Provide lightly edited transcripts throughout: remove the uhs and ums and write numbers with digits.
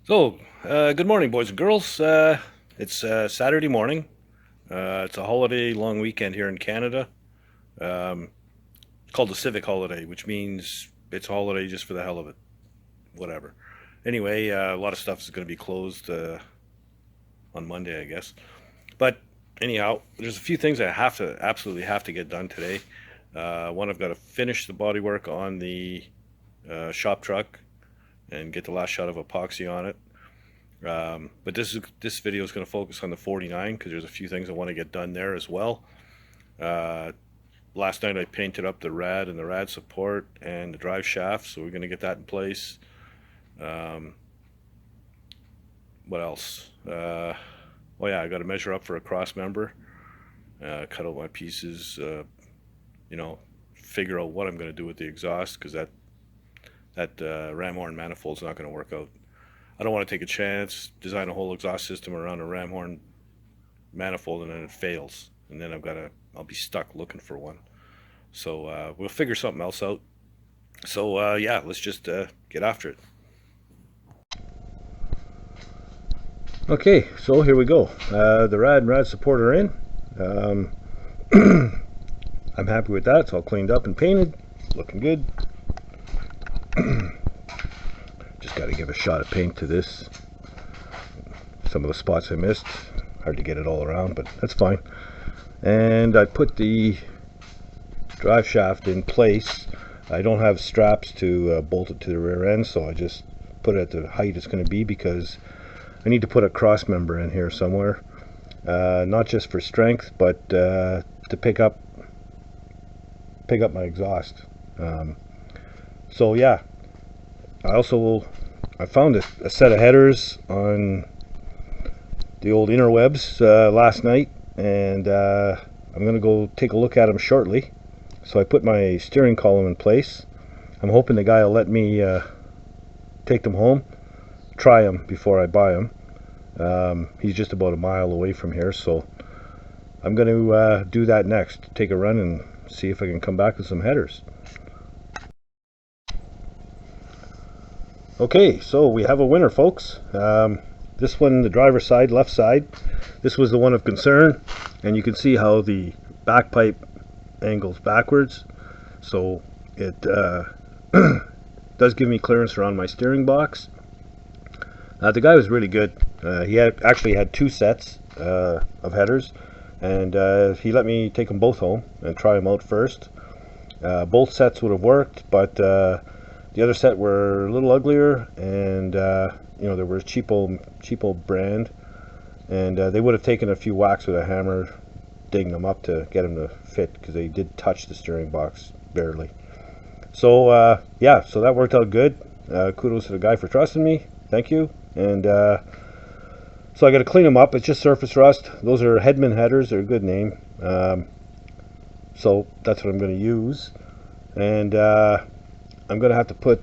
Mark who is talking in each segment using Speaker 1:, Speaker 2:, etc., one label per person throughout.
Speaker 1: Good morning, boys and girls. It's Saturday morning. It's a holiday long weekend here in Canada. Um, it's called the civic holiday, which means it's a holiday just for the hell of it. Whatever. Anyway, a lot of stuff is going to be closed on Monday, I guess. But anyhow, there's a few things I absolutely have to get done today. One, I've got to finish the bodywork on the shop truck and get the last shot of epoxy on it. But this video is going to focus on the 49 because there's a few things I want to get done there as well. Uh, Last night I painted up the rad and the rad support and the drive shaft, so we're going to get that in place. Um, what else? Oh yeah, I got to measure up for a cross member, cut out my pieces, you know, figure out what I'm going to do with the exhaust because that ram horn manifold's not going to work out. I don't want to take a chance, design a whole exhaust system around a ram horn manifold, and then it fails, and then I'll be stuck looking for one. So we'll figure something else out. So yeah, let's just get after it. Okay, so here we go. The rad and rad support are in. Um, I'm happy with that. It's all cleaned up and painted, looking good. Just got to give a shot of paint to this. Some of the spots I missed, hard to get it all around, but that's fine. And I put the drive shaft in place. I don't have straps to bolt it to the rear end, so I just put it at the height it's going to be because I need to put a cross member in here somewhere, not just for strength, but to pick up my exhaust. So yeah, I found a set of headers on the old interwebs last night, and I'm going to go take a look at them shortly. So I put my steering column in place. I'm hoping the guy will let me take them home, try them before I buy them. He's just about a mile away from here, so I'm going to do that next. Take a run and see if I can come back with some headers. Okay, so we have a winner, folks. This one, the driver's side, left side, this was the one of concern, and you can see how the back pipe angles backwards, so it does give me clearance around my steering box. The guy was really good. He actually had two sets of headers, and he let me take them both home and try them out first. Both sets would have worked, but the other set were a little uglier, and you know, there was cheapo brand, and they would have taken a few whacks with a hammer, digging them up to get them to fit, because they did touch the steering box barely. So yeah, so that worked out good. Kudos to the guy for trusting me. Thank you. And so I got to clean them up. It's just surface rust. Those are Headman headers. They're a good name. So that's what I'm going to use. And I'm going to have to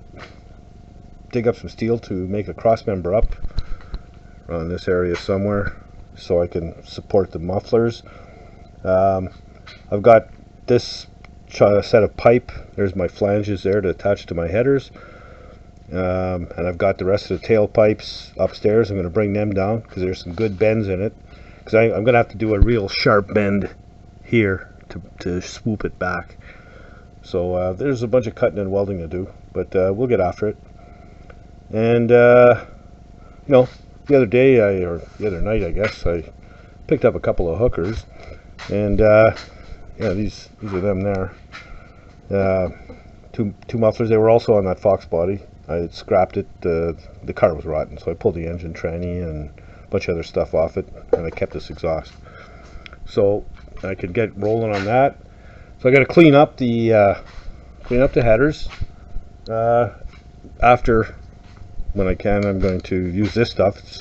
Speaker 1: dig up some steel to make a cross member up around this area somewhere, so I can support the mufflers. I've got this set of pipe. There's my flanges there to attach to my headers. And I've got the rest of the tail pipes upstairs. I'm going to bring them down because there's some good bends in it. Because I'm going to have to do a real sharp bend here to swoop it back. So there's a bunch of cutting and welding to do, but we'll get after it. And you know, the other day, or the other night, I guess, I picked up a couple of hookers, and yeah, these are them there. Two mufflers. They were also on that Fox body. I had scrapped it. The car was rotten, so I pulled the engine tranny and a bunch of other stuff off it, and I kept this exhaust. So I could get rolling on that. So I got to clean up the headers. After, when I can, I'm going to use this stuff. It's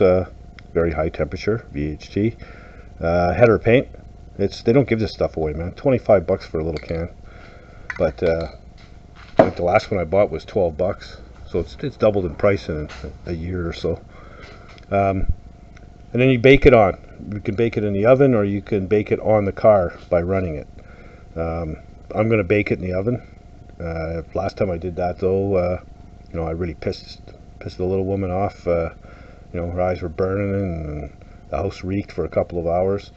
Speaker 1: very high temperature VHT header paint. They don't give this stuff away, man. $25 for a little can, but I think the last one I bought was $12, so it's doubled in price in a year or so. And then you bake it on. You can bake it in the oven, or you can bake it on the car by running it. I'm going to bake it in the oven. Last time I did that, though, you know, I really pissed the little woman off
Speaker 2: Her eyes were burning and the house reeked for a couple of hours.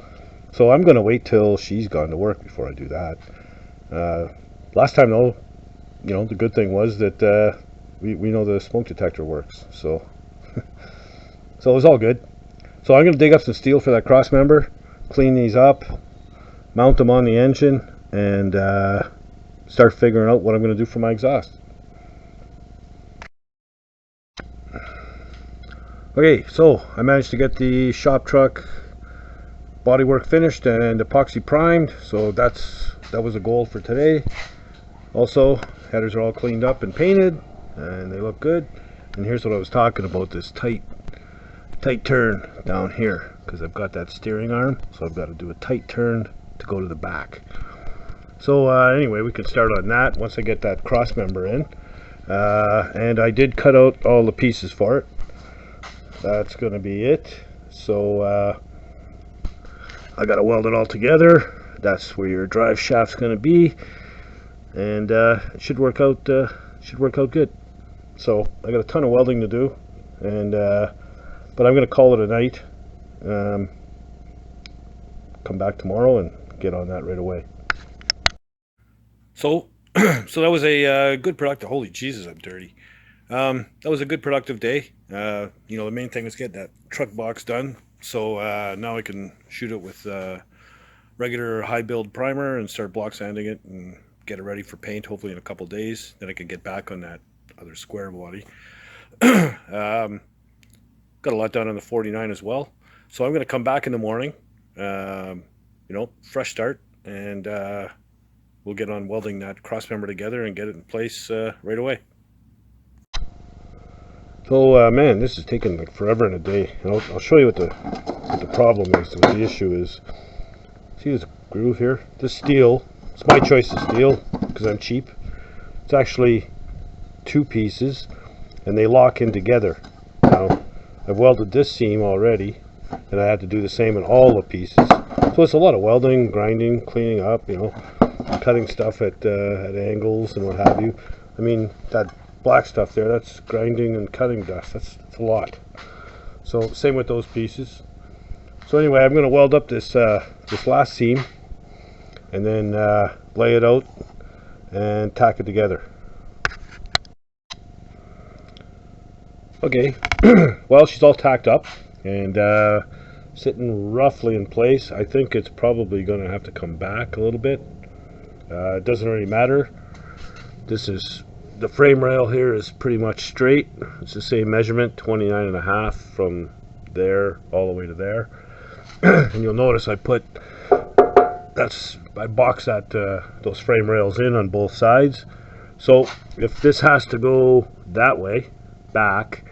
Speaker 2: So I'm going to wait till she's gone to work before I do that. Last time though, the good thing was that we know the smoke detector works. So so it was all good. So I'm going to dig up some steel for that cross member, clean these up, mount them on the engine, and start figuring out what I'm going to do for my exhaust. Okay, so I managed to get the shop truck bodywork finished and epoxy primed, so that was a goal for today. Also, headers are all cleaned up and painted, and they look good. And here's what I was talking about, this tight turn down here, because I've got that steering arm, so I've got to do a tight turn to go to the back. So anyway, we can start on that once I get that cross member in. And I did cut out all the pieces for it. That's going to be it. So I got to weld it all together. That's where your drive shaft's going to be, and it should work out. Good. So I got a ton of welding to do, and but I'm going to call it a night. Come back tomorrow and get on that right away.
Speaker 1: So, so that was a good productive. Holy Jesus, I'm dirty. That was a good productive day. The main thing was getting that truck box done. So now I can shoot it with regular high build primer and start block sanding it and get it ready for paint. Hopefully in a couple days. Then I can get back on that other square body. Got a lot done on the 49 as well. So I'm going to come back in the morning. Fresh start, and we'll get on welding that cross member together and get it in place right away.
Speaker 2: So man, this is taking like forever and a day. And I'll show you what the problem is. What the issue is. See this groove here? This steel. It's my choice of steel because I'm cheap. It's actually two pieces, and they lock in together. Now I've welded this seam already, and I had to do the same in all the pieces. So it's a lot of welding, grinding, cleaning up, cutting stuff at angles and what have you. I mean, that black stuff there, that's grinding and cutting dust. That's a lot. So same with those pieces. So anyway, I'm going to weld up this last seam, and then lay it out and tack it together. Okay, well, she's all tacked up and sitting roughly in place. I think it's probably going to have to come back a little bit. It doesn't really matter. The frame rail here is pretty much straight. It's the same measurement, 29.5 from there all the way to there. And you'll notice I box those frame rails in on both sides. So if this has to go that way, back,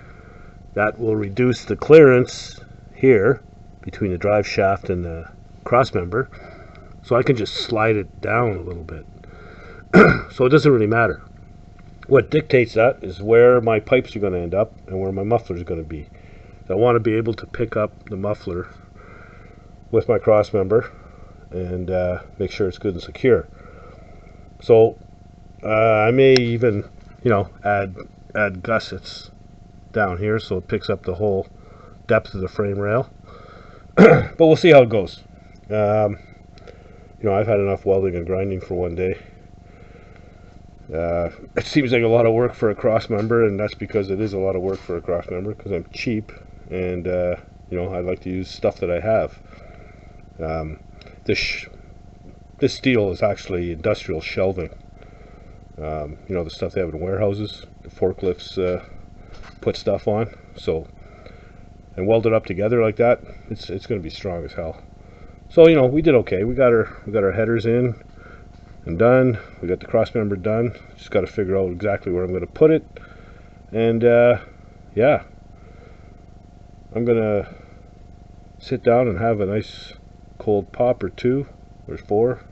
Speaker 2: that will reduce the clearance here between the drive shaft and the cross member. So I can just slide it down a little bit. So it doesn't really matter. What dictates that is where my pipes are going to end up and where my muffler is going to be. So I want to be able to pick up the muffler with my cross member and make sure it's good and secure. So I may even, add gussets down here so it picks up the whole depth of the frame rail. But we'll see how it goes. I've had enough welding and grinding for one day. It seems like a lot of work for a cross member, and that's because it is a lot of work for a cross member because I'm cheap, and I like to use stuff that I have. This steel is actually industrial shelving. The stuff they have in warehouses, the forklifts put stuff on. So, and weld it up together like that, it's going to be strong as hell. So we did okay. We got our headers in and done. We got the cross member done. Just got to figure out exactly where I'm going to put it. And yeah, I'm going to sit down and have a nice cold pop or two or four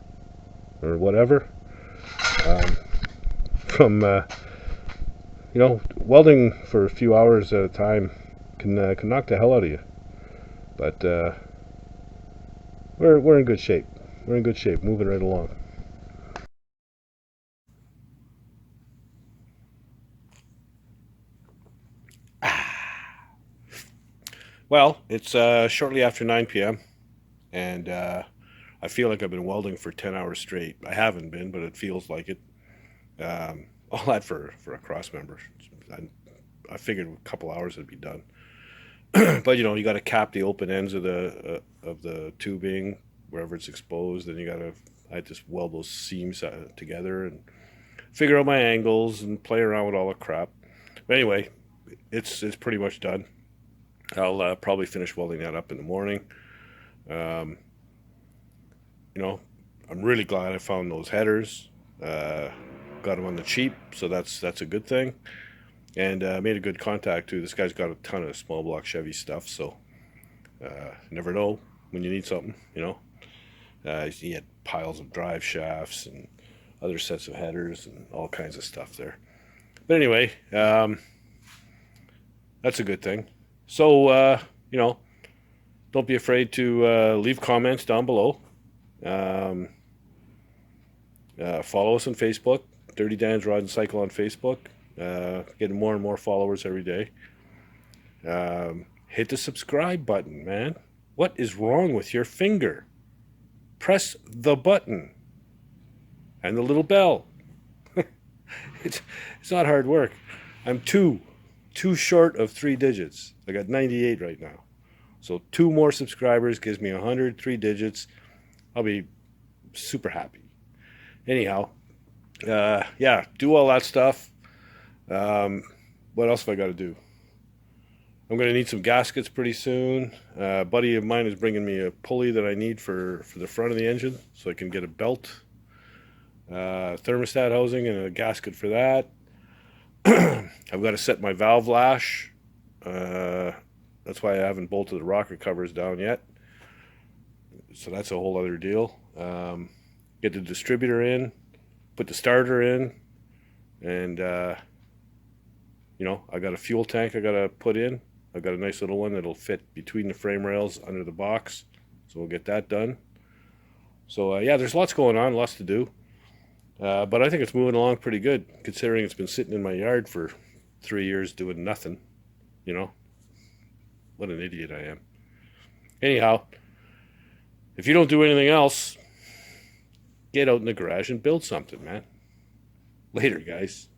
Speaker 2: or whatever. From welding for a few hours at a time can knock the hell out of you. But we're in good shape. We're in good shape, moving right along.
Speaker 1: Well, it's shortly after 9 p.m. and I feel like I've been welding for 10 hours straight. I haven't been, but it feels like it. All that for a cross member. I figured a couple hours would be done. But you know, you got to cap the open ends of the tubing wherever it's exposed. Then you got to I just weld those seams together and figure out my angles and play around with all the crap. But anyway, it's pretty much done. I'll probably finish welding that up in the morning. Um, you know, I'm really glad I found those headers. Uh, got them on the cheap, so that's a good thing. And made a good contact too. This guy's got a ton of small block Chevy stuff, so never know when you need something. You know, he had piles of drive shafts and other sets of headers and all kinds of stuff there. But anyway, that's a good thing. So you know, don't be afraid to leave comments down below. Um, Follow us on Facebook, Dirty Dan's Rod and Cycle on Facebook. Getting more and more followers every day. Hit the subscribe button, man. What is wrong with your finger? Press the button and the little bell. it's not hard work. I'm two short of 3 digits. I got 98 right now. So 2 more subscribers gives me 100, 3 digits. I'll be super happy. Anyhow, yeah, do all that stuff. What else have I got to do? I'm going to need some gaskets pretty soon. A buddy of mine is bringing me a pulley that I need for the front of the engine so I can get a belt, thermostat housing, and a gasket for that. I've got to set my valve lash. That's why I haven't bolted the rocker covers down yet. So that's a whole other deal. Get the distributor in, put the starter in, and you know, I got a fuel tank I got to put in. I've got a nice little one that'll fit between the frame rails under the box. So we'll get that done. So yeah, there's lots going on, lots to do. But I think it's moving along pretty good, considering it's been sitting in my yard for 3 years doing nothing. You know, what an idiot I am. Anyhow, if you don't do anything else, get out in the garage and build something, man. Later, guys.